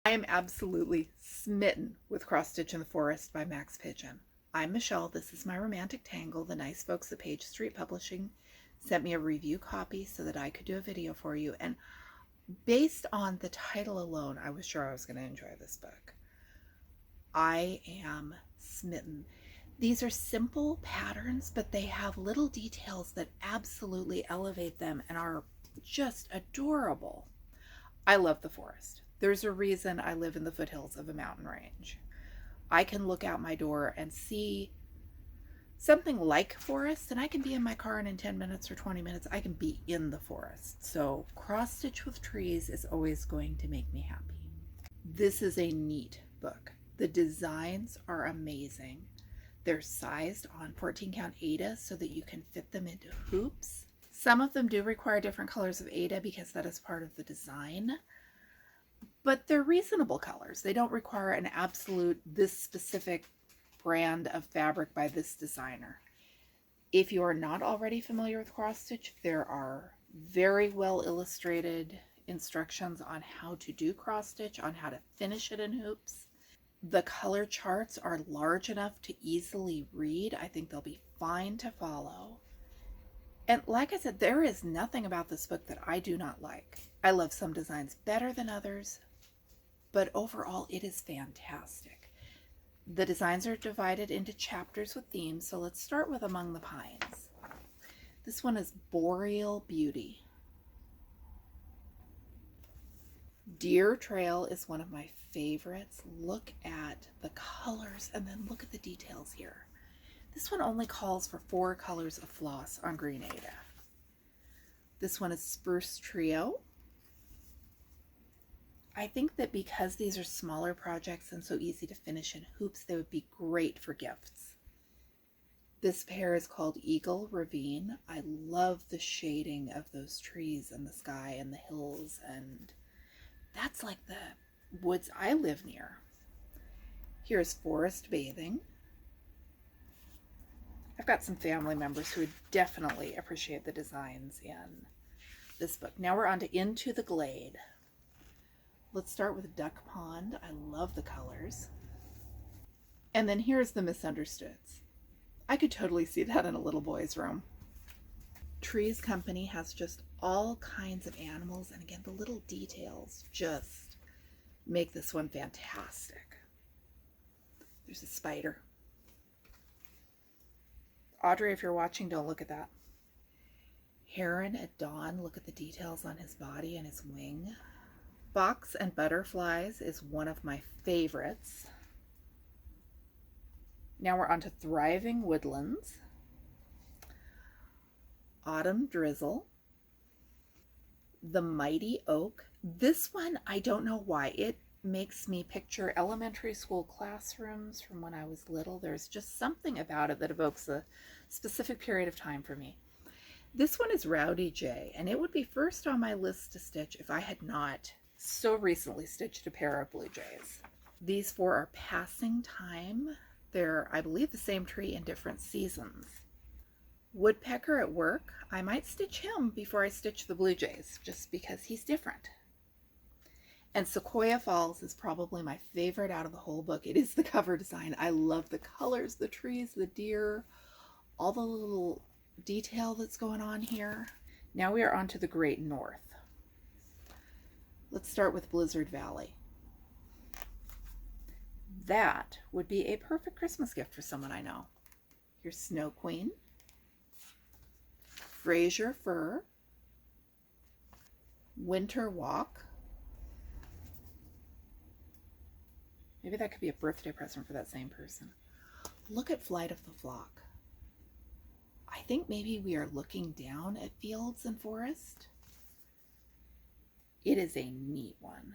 I am absolutely smitten with Cross Stitch in the Forest by Max Pigeon. I'm Michelle. This is my romantic tangle. The nice folks at Page Street Publishing sent me a review copy so that I could do a video for you. And based on the title alone, I was sure I was going to enjoy this book. I am smitten. These are simple patterns, but they have little details that absolutely elevate them and are just adorable. I love the forest. There's a reason I live in the foothills of a mountain range. I can look out my door and see something like forest, and I can be in my car, and in 10 minutes or 20 minutes, I can be in the forest. So cross stitch with trees is always going to make me happy. This is a neat book. The designs are amazing. They're sized on 14 count Aida so that you can fit them into hoops. Some of them do require different colors of Aida because that is part of the design, but they're reasonable colors. They don't require an absolute, this specific brand of fabric by this designer. If you are not already familiar with cross stitch, there are very well illustrated instructions on how to do cross stitch, on how to finish it in hoops. The color charts are large enough to easily read. I think they'll be fine to follow. And like I said, there is nothing about this book that I do not like. I love some designs better than others, but overall it is fantastic. The designs are divided into chapters with themes, so let's start with Among the Pines. This one is Boreal Beauty. Deer Trail is one of my favorites. Look at the colors and then look at the details here. This one only calls for 4 colors of floss on green Aida. This one is Spruce Trio. I think that because these are smaller projects and so easy to finish in hoops, they would be great for gifts. This pair is called Eagle Ravine. I love the shading of those trees and the sky and the hills, and that's like the woods I live near. Here's Forest Bathing. I've got some family members who would definitely appreciate the designs in this book. Now we're on to Into the Glade. Let's start with Duck Pond. I love the colors. And then here's The Misunderstoods. I could totally see that in a little boy's room. Trees Company has just all kinds of animals, and again, the little details just make this one fantastic. There's a spider. Audrey, if you're watching, don't look at that. Heron at Dawn, look at the details on his body and his wing. Fox and Butterflies is one of my favorites. Now we're on to Thriving Woodlands. Autumn Drizzle. The Mighty Oak. This one, I don't know why. It makes me picture elementary school classrooms from when I was little. There's just something about it that evokes a specific period of time for me. This one is Rowdy J, and it would be first on my list to stitch if I had not so recently stitched a pair of blue jays. These 4 are Passing Time. They're, I believe, the same tree in different seasons. Woodpecker at Work. I might stitch him before I stitch the blue jays, just because he's different. And Sequoia Falls is probably my favorite out of the whole book. It is the cover design. I love the colors, the trees, the deer, all the little detail that's going on here. Now we are on to the Great North. Let's start with Blizzard Valley. That would be a perfect Christmas gift for someone I know. Here's Snow Queen. Fraser Fir. Winter Walk. Maybe that could be a birthday present for that same person. Look at Flight of the Flock. I think maybe we are looking down at fields and forest. It is a neat one.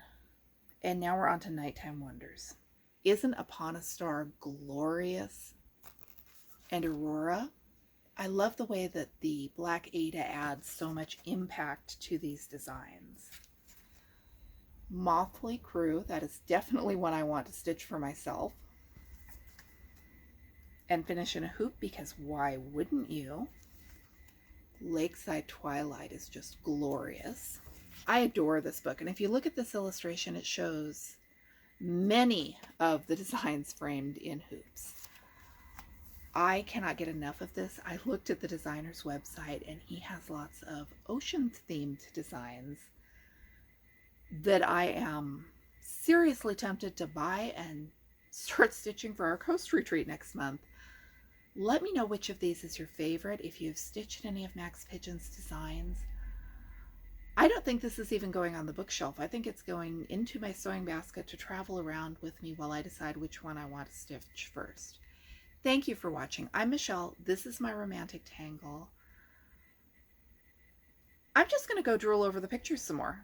And now we're on to Nighttime Wonders. Isn't Upon a Star glorious? And Aurora. I love the way that the black Aida adds so much impact to these designs. Motley Crew, that is definitely one I want to stitch for myself. And finish in a hoop, because why wouldn't you? Lakeside Twilight is just glorious. I adore this book, and if you look at this illustration, it shows Many of the designs framed in hoops. I cannot get enough of this. I looked at the designer's website and he has lots of ocean themed designs that I am seriously tempted to buy and start stitching for our coast retreat next month. Let me know which of these is your favorite, if you've stitched any of Max Pigeon's designs. I don't think this is even going on the bookshelf. I think it's going into my sewing basket to travel around with me while I decide which one I want to stitch first. Thank you for watching. I'm Michelle. This is my romantic tangle. I'm just going to go drool over the pictures some more.